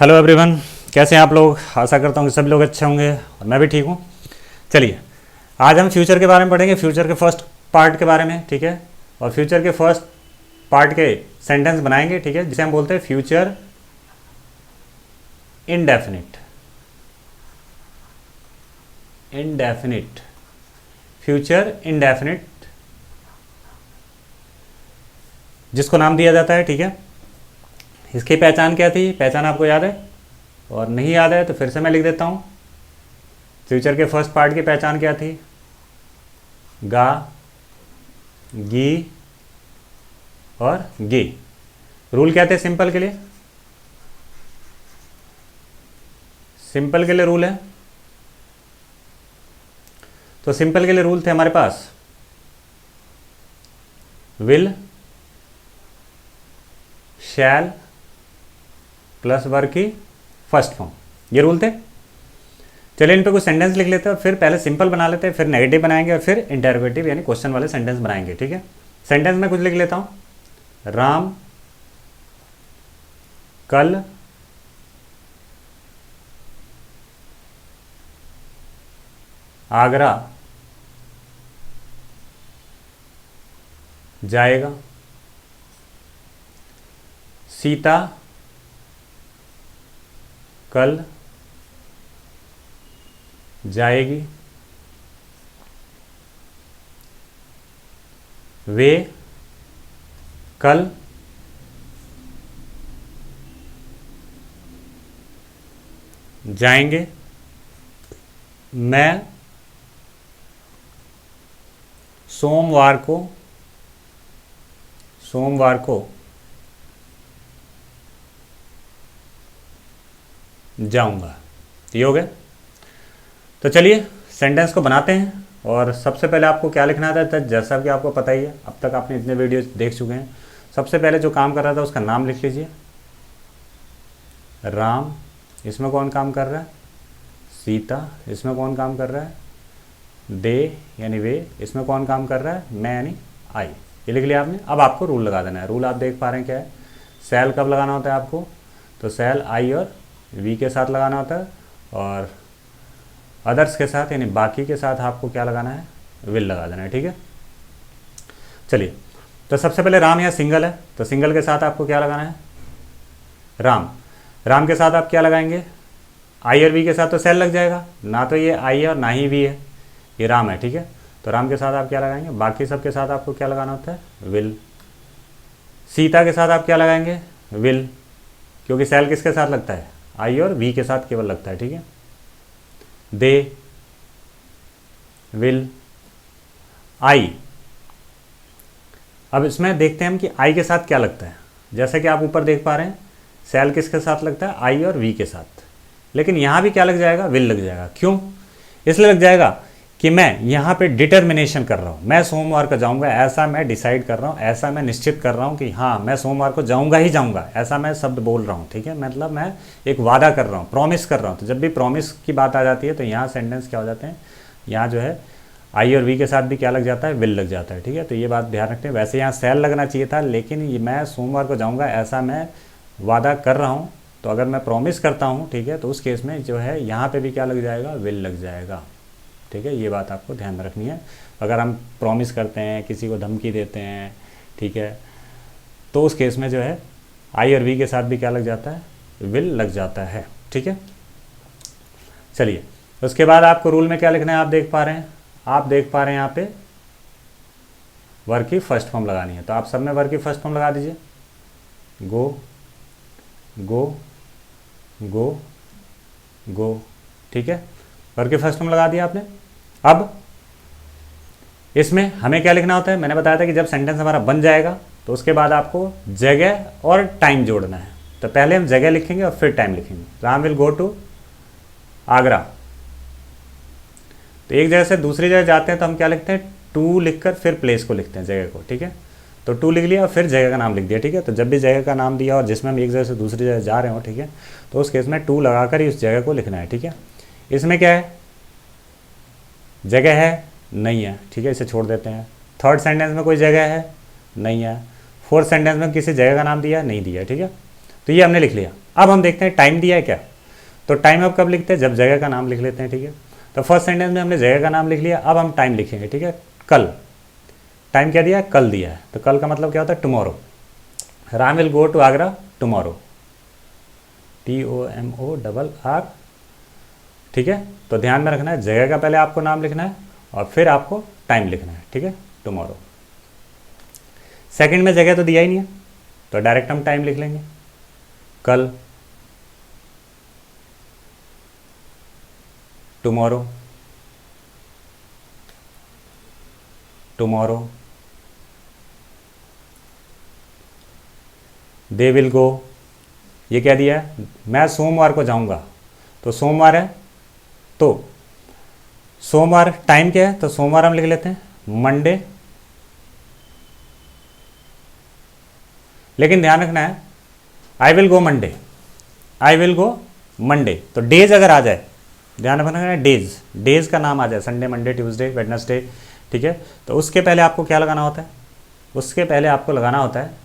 Hello everyone, कैसे हैं आप लोग। आशा करता हूँ कि सभी लोग अच्छे होंगे और मैं भी ठीक हूँ। चलिए, आज हम फ्यूचर के बारे में पढ़ेंगे, फ्यूचर के फर्स्ट पार्ट के बारे में, ठीक है। और फ्यूचर के फर्स्ट पार्ट के सेंटेंस बनाएंगे, ठीक है, जिसे हम बोलते हैं future indefinite. Indefinite, future indefinite जिसको नाम दिया जाता है, ठीक है। इसकी पहचान क्या थी, पहचान आपको याद है? और नहीं याद है तो फिर से मैं लिख देता हूँ। फ्यूचर के फर्स्ट पार्ट की पहचान क्या थी? गा, गी और गी। रूल क्या थे सिंपल के लिए? सिंपल के लिए रूल है, तो सिंपल के लिए रूल थे हमारे पास विल, शैल प्लस वर्ब की फर्स्ट फॉर्म, ये रूल थे। चलिए इन पे कुछ सेंटेंस लिख लेते हैं और फिर पहले सिंपल बना लेते हैं, फिर नेगेटिव बनाएंगे और फिर इंटरोगेटिव यानी क्वेश्चन वाले सेंटेंस बनाएंगे, ठीक है। सेंटेंस में कुछ लिख लेता हूं। राम कल आगरा जाएगा। सीता कल जाएगी। वे कल जाएंगे। मैं सोमवार को जाऊंगा। ये हो गया। तो चलिए सेंटेंस को बनाते हैं। और सबसे पहले आपको क्या लिखना था, जैसा कि आपको पता ही है, अब तक आपने इतने वीडियो देख चुके हैं। सबसे पहले जो काम कर रहा था उसका नाम लिख लीजिए। राम, इसमें कौन काम कर रहा है? सीता, इसमें कौन काम कर रहा है? दे यानी वे, इसमें कौन काम कर रहा है? मैं यानी आई। ये लिख लिया आपने। अब आपको रूल लगा देना है। रूल आप देख पा रहे हैं क्या है? सेल कब लगाना होता है आपको? तो सेल आई और वी के साथ लगाना होता है, और अदर्स के साथ यानी बाकी के साथ आपको क्या लगाना है? विल लगा देना है, ठीक है। चलिए, तो सबसे पहले राम यहाँ सिंगल है, तो सिंगल के साथ आपको क्या लगाना है? राम। राम के साथ आप क्या लगाएंगे? आई और वी के साथ तो सेल लग जाएगा ना, तो ये आई है और ना ही वी है, ये राम है, ठीक है। तो राम के साथ आप क्या लगाएंगे? बाकी सब के साथ आपको क्या लगाना होता है? विल। सीता के साथ आप क्या लगाएंगे? विल, क्योंकि सेल किसके साथ लगता है? आई और वी के साथ केवल लगता है, ठीक है। दे, विल, आई। अब इसमें देखते हैं हम कि आई के साथ क्या लगता है। जैसे कि आप ऊपर देख पा रहे हैं, सेल किसके साथ लगता है? आई और वी के साथ। लेकिन यहां भी क्या लग जाएगा? विल लग जाएगा। क्यों? इसलिए लग जाएगा कि मैं यहाँ पे डिटर्मिनेशन कर रहा हूँ। मैं सोमवार को जाऊँगा, ऐसा मैं डिसाइड कर रहा हूँ, ऐसा मैं निश्चित कर रहा हूँ कि हाँ मैं सोमवार को जाऊँगा ही जाऊँगा, ऐसा मैं शब्द बोल रहा हूँ, ठीक है। मतलब मैं एक वादा कर रहा हूँ, प्रॉमिस कर रहा हूँ। तो जब भी प्रॉमिस की बात आ जाती है तो यहाँ सेंटेंस क्या हो जाते हैं? यहाँ जो है आई और वी के साथ भी क्या लग जाता है? विल लग जाता है, ठीक है। तो ये बात ध्यान रखते हैं। वैसे यहाँ सेल लगना चाहिए था, लेकिन ये मैं सोमवार को जाऊँगा ऐसा मैं वादा कर रहा हूँ। तो अगर मैं प्रॉमिस करता हूँ, ठीक है, तो उस केस में जो है यहाँ पे भी क्या लग जाएगा? विल लग जाएगा, ठीक है। ये बात आपको ध्यान में रखनी है। अगर हम प्रॉमिस करते हैं, किसी को धमकी देते हैं, ठीक है, तो उस केस में जो है आई और वी के साथ भी क्या लग जाता है? विल लग जाता है, ठीक है। चलिए, उसके बाद आपको रूल में क्या लिखना है? आप देख पा रहे हैं, यहाँ पे वर्ब की फर्स्ट फॉर्म लगानी है। तो आप सब में वर्ब की फर्स्ट फॉर्म लगा दीजिए। गो, गो, गो, गो, ठीक है। वर्ब की फर्स्ट फॉर्म लगा दिया आपने। अब इसमें हमें क्या लिखना होता है? मैंने बताया था कि जब सेंटेंस हमारा बन जाएगा तो उसके बाद आपको जगह और टाइम जोड़ना है। तो पहले हम जगह लिखेंगे और फिर टाइम लिखेंगे। Ram will go to Agra. तो एक जगह से दूसरी जगह जाते हैं तो हम क्या लिखते हैं? टू लिखकर फिर प्लेस को लिखते हैं, जगह को, ठीक है। तो टू लिख लिया और फिर जगह का नाम लिख दिया, ठीक है। तो जब भी जगह का नाम दिया और जिसमें हम एक जगह से दूसरी जगह जा रहे हो, ठीक है, तो उस केस में टू लगाकर ही उस जगह को लिखना है, ठीक है। इसमें क्या है? जगह है? नहीं है, ठीक है, इसे छोड़ देते हैं। थर्ड सेंटेंस में कोई जगह है? नहीं है। फोर्थ सेंटेंस में किसी जगह का नाम दिया? नहीं दिया, ठीक है। तो ये हमने लिख लिया। अब हम देखते हैं टाइम दिया है क्या। तो टाइम अब कब लिखते हैं, जब जगह का नाम लिख लेते हैं, ठीक है। तो फर्स्ट सेंटेंस में हमने जगह का नाम लिख लिया, अब हम टाइम लिखेंगे, ठीक है। कल, टाइम क्या दिया है, कल दिया है, तो कल का मतलब क्या होता है, tomorrow. Ram will go to Agra tomorrow, TOMORR, ठीक है। तो ध्यान में रखना है, जगह का पहले आपको नाम लिखना है और फिर आपको टाइम लिखना है, ठीक है, टुमारो। सेकंड में जगह तो दिया ही नहीं है, तो डायरेक्ट हम टाइम लिख लेंगे, कल, tomorrow, tomorrow, they will go, ये क्या दिया है, मैं सोमवार को जाऊंगा, तो सोमवार है, तो सोमवार टाइम क्या है, तो सोमवार हम लिख लेते हैं मंडे। लेकिन ध्यान रखना है, I will go Monday, I will go Monday, तो डेज अगर आ जाए, ध्यान रखना है, डेज, डेज का नाम आ जाए, संडे, मंडे, ट्यूसडे, वेडनेसडे, ठीक है, तो उसके पहले आपको क्या लगाना होता है, उसके पहले आपको लगाना होता है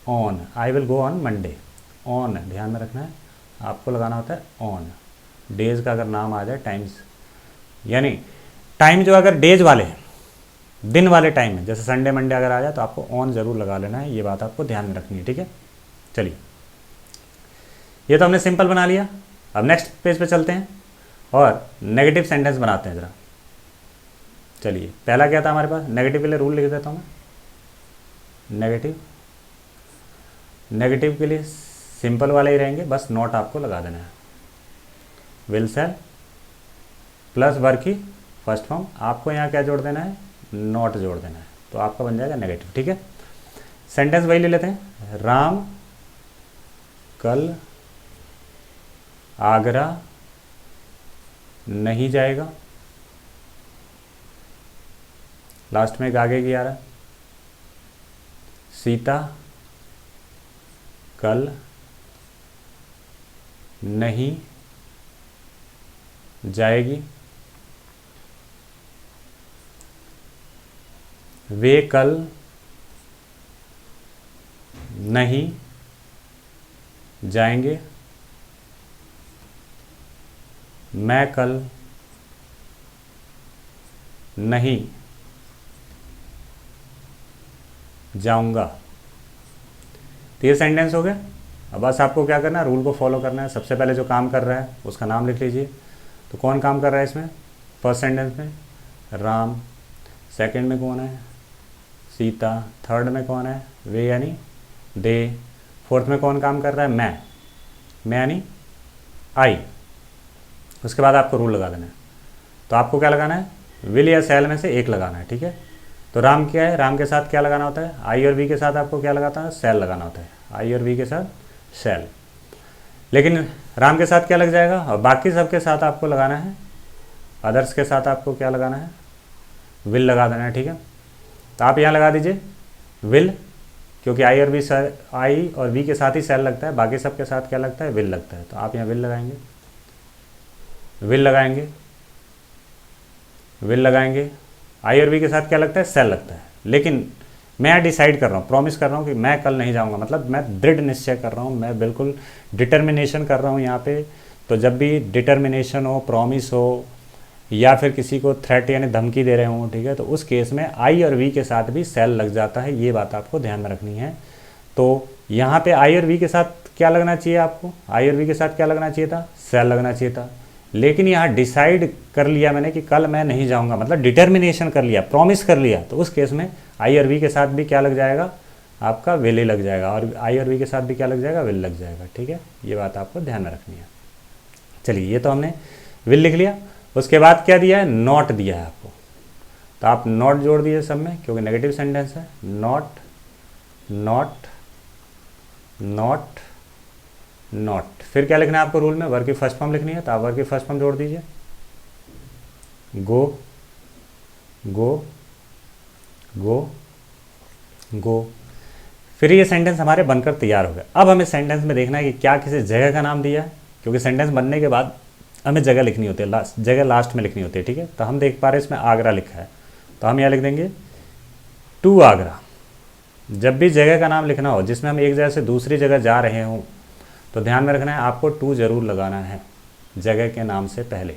on, I will go on Monday, on, ध्यान में रखना है, आपको लगाना होता है ऑन। डेज का अगर नाम आ जाए, टाइम्स, यानी टाइम जो अगर डेज वाले दिन वाले टाइम है, जैसे संडे मंडे अगर आ जाए, तो आपको ऑन जरूर लगा लेना है, ये बात आपको ध्यान में रखनी है, ठीक है। चलिए, ये तो हमने सिंपल बना लिया। अब नेक्स्ट पेज पे चलते हैं और नेगेटिव सेंटेंस बनाते हैं ज़रा। चलिए, पहला क्या था हमारे पास, नेगेटिव के लिए रूल लिख देता हूँ मैं, नेगेटिव, नेगेटिव के लिए सिंपल वाले ही रहेंगे, बस नॉट आपको लगा देना है, विल सेल प्लस वर्ब की फर्स्ट फॉर्म, आपको यहाँ क्या जोड़ देना है, नॉट जोड़ देना है, तो आपका बन जाएगा नेगेटिव, ठीक है। सेंटेंस वही ले लेते हैं, राम कल आगरा नहीं जाएगा, लास्ट में एक आगे की आ रहा है, सीता कल नहीं जाएगी, वे कल नहीं जाएंगे, मैं कल नहीं जाऊंगा। तो ये सेंटेंस हो गया। अब बस आपको क्या करना है, रूल को फॉलो करना है। सबसे पहले जो काम कर रहा है उसका नाम लिख लीजिए। तो कौन काम कर रहा है इसमें, फर्स्ट सेंटेंस में राम, सेकंड में कौन है, सीता, थर्ड में कौन है, वे यानी दे, फोर्थ में कौन काम कर रहा है, मैं यानी आई। उसके बाद आपको रूल लगा देना है। तो आपको क्या लगाना है, विल या सेल में से एक लगाना है, ठीक है। तो राम क्या है, राम के साथ क्या लगाना होता है, आई और वी के साथ आपको क्या लगाता है, सेल लगाना होता है, आई और वी के साथ सेल। लेकिन राम के साथ क्या लग जाएगा, और बाकी सब के साथ आपको लगाना है, अदर्स के साथ आपको क्या लगाना है, विल लगा देना है, ठीक है। तो आप यहाँ लगा दीजिए विल, क्योंकि आई और वी के साथ ही सेल लगता है, बाकी सब के साथ क्या लगता है, विल लगता है। तो आप यहाँ विल लगाएंगे, विल लगाएंगे, विल लगाएंगे। आई और वी के साथ क्या लगता है, सेल लगता है। लेकिन मैं डिसाइड कर रहा हूँ, प्रॉमिस कर रहा हूँ कि मैं कल नहीं जाऊँगा, मतलब मैं दृढ़ निश्चय कर रहा हूँ, मैं बिल्कुल डिटर्मिनेशन कर रहा हूँ यहाँ पे। तो जब भी डिटर्मिनेशन हो, प्रॉमिस हो, या फिर किसी को थ्रेट यानी धमकी दे रहे हों, ठीक है, तो उस केस में आई और वी के साथ भी सेल लग जाता है। ये बात आपको ध्यान में रखनी है। तो यहाँ पे आई और वी के साथ क्या लगना चाहिए, आपको आई और वी के साथ क्या लगना चाहिए था, सेल लगना चाहिए था। लेकिन यहाँ डिसाइड कर लिया मैंने कि कल मैं नहीं जाऊँगा, मतलब डिटर्मिनेशन कर लिया, प्रॉमिस कर लिया, तो उस केस में आई और वी के साथ भी क्या लग जाएगा, आपका विल ही लग जाएगा, और आई और वी के साथ भी क्या लग जाएगा, विल लग जाएगा, ठीक है। ये बात आपको ध्यान में रखनी है। चलिए, ये तो हमने विल लिख लिया। उसके बाद क्या दिया है, नॉट दिया है आपको। तो आप नॉट जोड़ दिए सब में, क्योंकि नेगेटिव सेंटेंस है। Not, not, not, not. फिर क्या लिखना है आपको रूल में, वर्ब की फर्स्ट फॉर्म लिखनी है, तो आप वर्ब की फर्स्ट फॉर्म जोड़ दीजिए, गो, गो, गो, गो। फिर ये सेंटेंस हमारे बनकर तैयार हो गए। अब हमें सेंटेंस में देखना है कि क्या किसी जगह का नाम दिया है, क्योंकि सेंटेंस बनने के बाद हमें जगह लिखनी होती है, जगह लास्ट में लिखनी होती है, ठीक है। तो हम देख पा रहे हैं इसमें आगरा लिखा है, तो हम यहाँ लिख देंगे टू आगरा। जब भी जगह का नाम लिखना हो जिसमें हम एक जगह से दूसरी जगह जा रहे हों, तो ध्यान में रखना है आपको टू ज़रूर लगाना है जगह के नाम से पहले।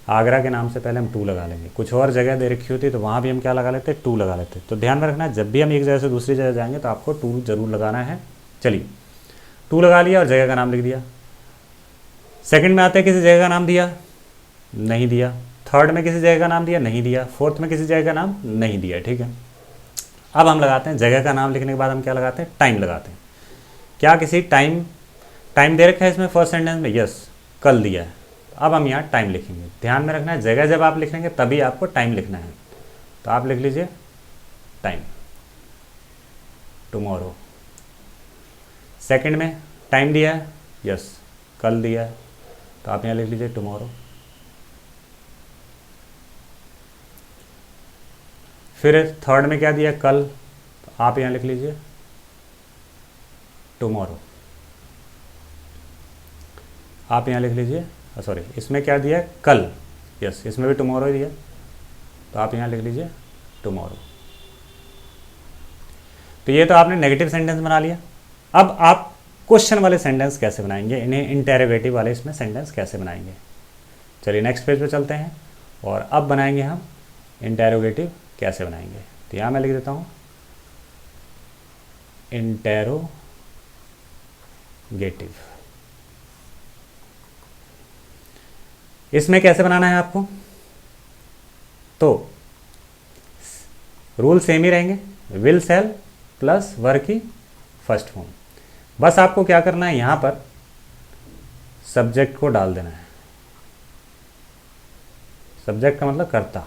आगरा के नाम से पहले हम टू लगा लेंगे, कुछ और जगह दे रखी होती तो वहाँ भी हम क्या लगा लेते, टू लगा लेते। तो ध्यान में रखना है जब भी हम एक जगह से दूसरी जगह जाएंगे तो आपको टू ज़रूर लगाना है। चलिए टू लगा लिया और जगह का नाम लिख दिया। सेकंड में आते हैं, किसी जगह का नाम दिया, नहीं दिया। थर्ड में किसी जगह का नाम दिया, नहीं दिया। फोर्थ में किसी जगह का नाम नहीं दिया, ठीक है। अब हम लगाते हैं जगह का नाम लिखने के बाद हम क्या लगाते हैं, टाइम लगाते हैं। क्या किसी टाइम दे रखा है इसमें फर्स्ट सेंटेंस में, यस कल दिया है। अब हम यहाँ टाइम लिखेंगे। ध्यान में रखना है जगह जब आप लिखेंगे तभी आपको टाइम लिखना है। तो आप लिख लीजिए टाइम, टुमारो। सेकंड में टाइम दिया है, यस कल दिया है, तो आप यहाँ लिख लीजिए टुमारो। फिर थर्ड में क्या दिया, कल, तो आप यहाँ लिख लीजिए टुमारो। आप यहाँ लिख लीजिए, सॉरी इसमें क्या दिया है, कल, यस इसमें भी टुमारो ही दिया, तो आप यहाँ लिख लीजिए टुमारो। तो ये तो आपने नेगेटिव सेंटेंस बना लिया। अब आप क्वेश्चन वाले सेंटेंस कैसे बनाएंगे, इन्हें इंटेरोगेटिव वाले इसमें सेंटेंस कैसे बनाएंगे। चलिए नेक्स्ट पेज पे चलते हैं और अब बनाएंगे हम इंटेरोगेटिव कैसे बनाएंगे। तो यहाँ मैं लिख देता हूँ इंटेरोगेटिव। इसमें कैसे बनाना है आपको, तो रूल सेम ही रहेंगे, विल सेल प्लस वर्ब की फर्स्ट फॉर्म। बस आपको क्या करना है, यहाँ पर सब्जेक्ट को डाल देना है। सब्जेक्ट का मतलब कर्ता।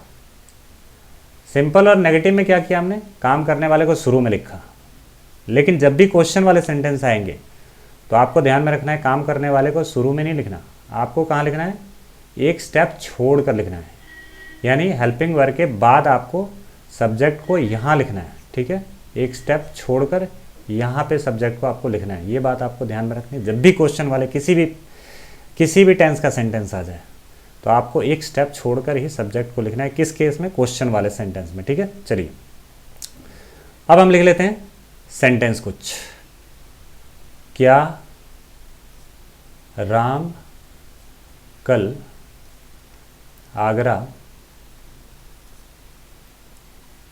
सिंपल और नेगेटिव में क्या किया हमने, काम करने वाले को शुरू में लिखा, लेकिन जब भी क्वेश्चन वाले सेंटेंस आएंगे तो आपको ध्यान में रखना है काम करने वाले को शुरू में नहीं लिखना, आपको कहाँ लिखना है, एक स्टेप छोड़ कर लिखना है। यानी हेल्पिंग वर्ब के बाद आपको सब्जेक्ट को यहाँ लिखना है, ठीक है। एक स्टेप छोड़कर यहाँ पे सब्जेक्ट को आपको लिखना है। ये बात आपको ध्यान में रखनी है। जब भी क्वेश्चन वाले किसी भी टेंस का सेंटेंस आ जाए तो आपको एक स्टेप छोड़कर ही सब्जेक्ट को लिखना है। किस केस में, क्वेश्चन वाले सेंटेंस में, ठीक है। चलिए अब हम लिख लेते हैं सेंटेंस कुछ। क्या राम कल आगरा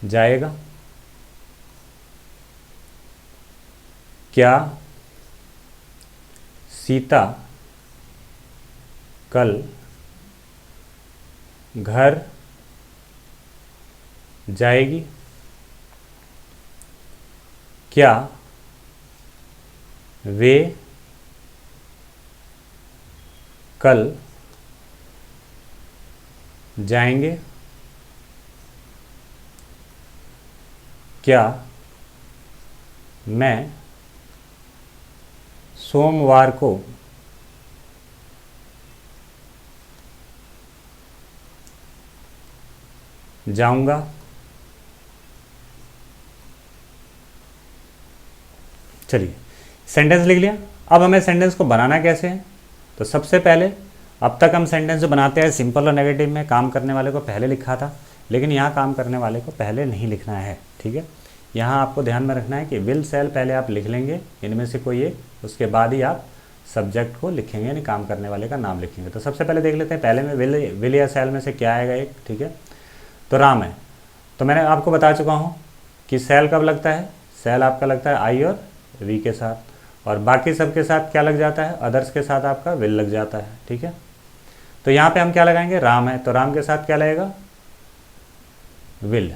जाएगा? क्या सीता कल घर जाएगी? क्या वे कल जाएंगे? क्या मैं सोमवार को जाऊंगा? चलिए सेंटेंस लिख लिया। अब हमें सेंटेंस को बनाना कैसे है, तो सबसे पहले अब तक हम सेंटेंस जो बनाते हैं सिंपल और नेगेटिव में काम करने वाले को पहले लिखा था, लेकिन यहाँ काम करने वाले को पहले नहीं लिखना है, ठीक है। यहाँ आपको ध्यान में रखना है कि विल सेल पहले आप लिख लेंगे इनमें से कोई एक, उसके बाद ही आप सब्जेक्ट को लिखेंगे, यानी काम करने वाले का नाम लिखेंगे। तो सबसे पहले देख लेते हैं, पहले में विल या सेल में से क्या आएगा एक, ठीक है। तो राम है, तो मैंने आपको बता चुका हूँ कि सेल कब लगता है, सेल आपका लगता है आई और वी के साथ, और बाकी सब के साथ क्या लग जाता है, अदर्स के साथ आपका विल लग जाता है, ठीक है। तो यहाँ पे हम क्या लगाएंगे, राम है तो राम के साथ क्या लगेगा, विल,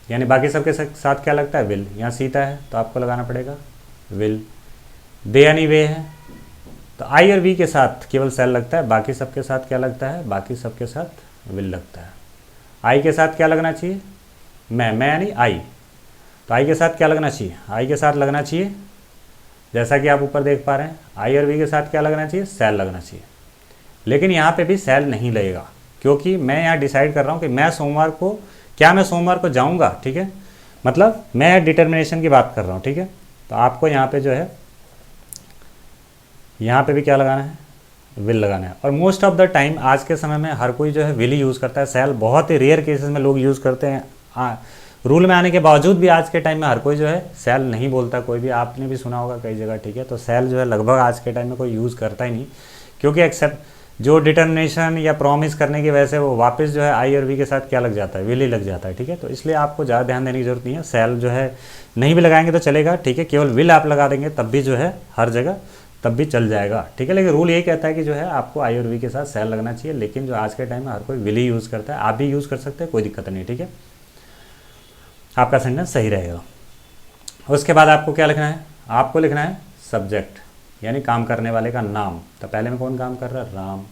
यानी बाकी सबके साथ क्या लगता है, विल। यहाँ सीता है तो आपको लगाना पड़ेगा विल। दे यानी वे है तो आई और वी के साथ केवल सेल लगता है, बाकी सबके साथ क्या लगता है, बाकी सबके साथ विल लगता है। आई के साथ क्या लगना चाहिए, मैं यानी आई, तो आई के साथ क्या लगना चाहिए, आई के साथ लगना चाहिए, जैसा कि आप ऊपर देख पा रहे हैं, आई और वी के साथ क्या लगना चाहिए, सेल लगना चाहिए। लेकिन यहाँ पे भी सेल नहीं लगेगा, क्योंकि मैं यहाँ डिसाइड कर रहा हूँ कि मैं सोमवार को, क्या मैं सोमवार को जाऊँगा, ठीक है। मतलब मैं डिटर्मिनेशन की बात कर रहा हूँ, ठीक है। तो आपको यहाँ पे जो है, यहाँ पे भी क्या लगाना है, विल लगाना है। और मोस्ट ऑफ द टाइम आज के समय में हर कोई जो है विल ही यूज़ करता है, सेल बहुत ही रेयर केसेस में लोग यूज़ करते हैं। रूल में आने के बावजूद भी आज के टाइम में हर कोई जो है सेल नहीं बोलता, कोई भी, आपने भी सुना होगा कई जगह, ठीक है। तो सेल जो है लगभग आज के टाइम में कोई यूज़ करता ही नहीं, क्योंकि एक्सेप्ट जो डिटर्मिनेशन या प्रॉमिस करने की वजह से वो वापस जो है आई और वी के साथ क्या लग जाता है, विल ही लग जाता है, ठीक है। तो इसलिए आपको ज़्यादा ध्यान देने की जरूरत नहीं है, सेल जो है नहीं भी लगाएंगे तो चलेगा, ठीक है। केवल विल आप लगा देंगे तब भी जो है हर जगह तब भी चल जाएगा, ठीक है। लेकिन रूल यही कहता है कि जो है आपको आई और वी के साथ सेल लगना चाहिए, लेकिन जो आज के टाइम में हर कोई विल ही यूज़ करता है, आप भी यूज़ कर सकते हैं, कोई दिक्कत नहीं, ठीक है। आपका सेंटेंस सही रहेगा। उसके बाद आपको क्या लिखना है, आपको लिखना है सब्जेक्ट, यानी काम करने वाले का नाम। तो पहले में कौन काम कर रहा है, राम।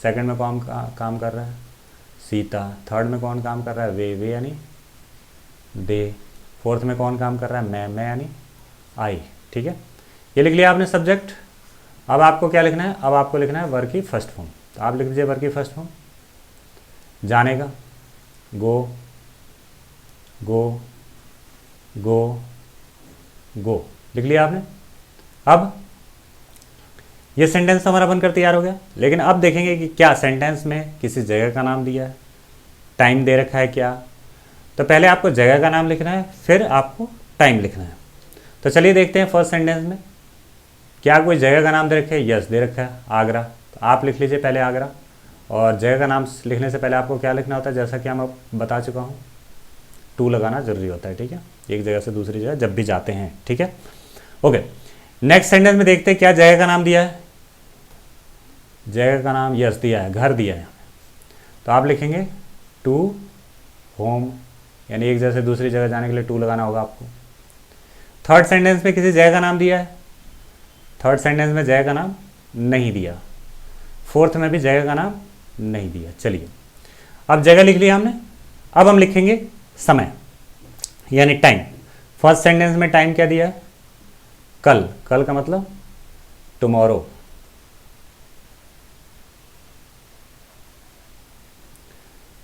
सेकंड में कौन काम कर रहा है, सीता। थर्ड में कौन काम कर रहा है, वे यानी दे। फोर्थ में कौन काम कर रहा है, मैं यानी आई, ठीक है। ये लिख लिया आपने सब्जेक्ट। अब आपको क्या लिखना है, अब आपको लिखना है वर्ब की फर्स्ट फॉर्म। तो आप लिख दीजिए वर्ब की फर्स्ट फॉर्म, जाने का, गो, गो, गो, गो, लिख लिया आपने। अब ये सेंटेंस हमारा बनकर तैयार हो गया। लेकिन अब देखेंगे कि क्या सेंटेंस में किसी जगह का नाम दिया है, टाइम दे रखा है क्या। तो पहले आपको जगह का नाम लिखना है, फिर आपको टाइम लिखना है। तो चलिए देखते हैं फर्स्ट सेंटेंस में क्या कोई जगह का नाम दे रखा है। यस, दे रखा है, आगरा। तो आप लिख लीजिए पहले आगरा। और जगह का नाम लिखने से पहले आपको क्या लिखना होता है, जैसा कि मैं बता चुका हूँ, टू लगाना जरूरी होता है, ठीक है, एक जगह से दूसरी जगह जब भी जाते हैं, ठीक है। ओके, नेक्स्ट सेंटेंस में देखते हैं क्या जगह का नाम दिया है। जगह का नाम यस दिया है, घर दिया है। तो आप लिखेंगे टू होम, यानी एक जगह से दूसरी जगह जाने के लिए टू लगाना होगा आपको। थर्ड सेंटेंस में किसी जगह का नाम दिया है, थर्ड सेंटेंस में जगह का नाम नहीं दिया। फोर्थ में भी जगह का नाम नहीं दिया। चलिए, अब जगह लिख लिया हमने। अब हम लिखेंगे समय, यानी टाइम। फर्स्ट सेंटेंस में टाइम क्या दिया है, कल। कल का मतलब टुमारो।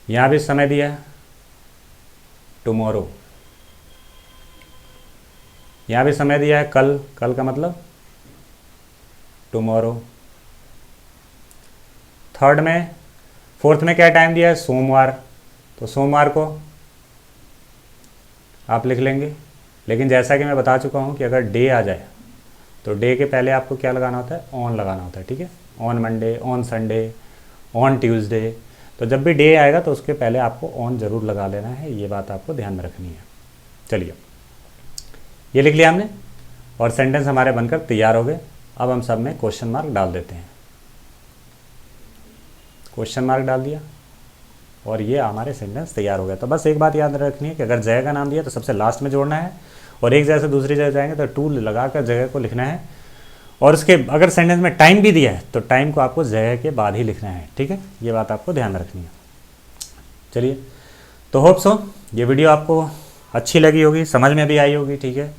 यहां भी समय दिया है, टुमारो। यहां भी समय दिया है, कल। कल का मतलब टुमारो। थर्ड में, फोर्थ में क्या टाइम दिया है, सोमवार। तो सोमवार को आप लिख लेंगे। लेकिन जैसा कि मैं बता चुका हूं कि अगर डे आ जाए तो डे के पहले आपको क्या लगाना होता है, ऑन लगाना होता है, ठीक है। On Monday, on Sunday, on Tuesday. तो जब भी डे आएगा तो उसके पहले आपको ऑन ज़रूर लगा लेना है, ये बात आपको ध्यान में रखनी है। चलिए, ये लिख लिया हमने और सेंटेंस हमारे बनकर तैयार हो गए। अब हम सब में क्वेश्चन मार्क डाल देते हैं। क्वेश्चन मार्क डाल दिया और ये हमारे सेंटेंस तैयार हो गया। तो बस एक बात याद रखनी है कि अगर जगह का नाम दिया तो सबसे लास्ट में जोड़ना है, और एक जगह से दूसरी जगह जाएंगे तो टू लगाकर जगह को लिखना है। और उसके अगर सेंटेंस में टाइम भी दिया है तो टाइम को आपको जगह के बाद ही लिखना है, ठीक है। ये बात आपको ध्यान रखनी है। चलिए, तो होप सो ये वीडियो आपको अच्छी लगी होगी, समझ में भी आई होगी, ठीक है।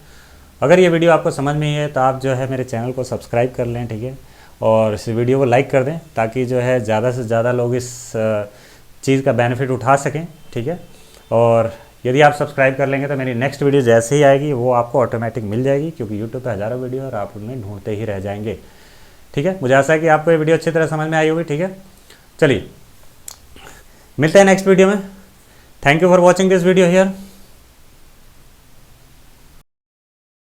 अगर ये वीडियो आपको समझ में ही है तो आप जो है मेरे चैनल को सब्सक्राइब कर लें, ठीक है। और इस वीडियो को लाइक कर दें ताकि जो है ज़्यादा से ज़्यादा लोग इस चीज़ का बेनिफिट उठा सकें, ठीक है। और यदि आप सब्सक्राइब कर लेंगे तो मेरी नेक्स्ट वीडियो जैसे ही आएगी वो आपको ऑटोमेटिक मिल जाएगी, क्योंकि यूट्यूब पे हज़ारों वीडियो और आप उनमें ढूंढते ही रह जाएंगे, ठीक है। मुझे आशा है कि आपको ये वीडियो अच्छी तरह समझ में आई होगी, ठीक है। चलिए, मिलते हैं नेक्स्ट वीडियो में। Thank you for watching this video here.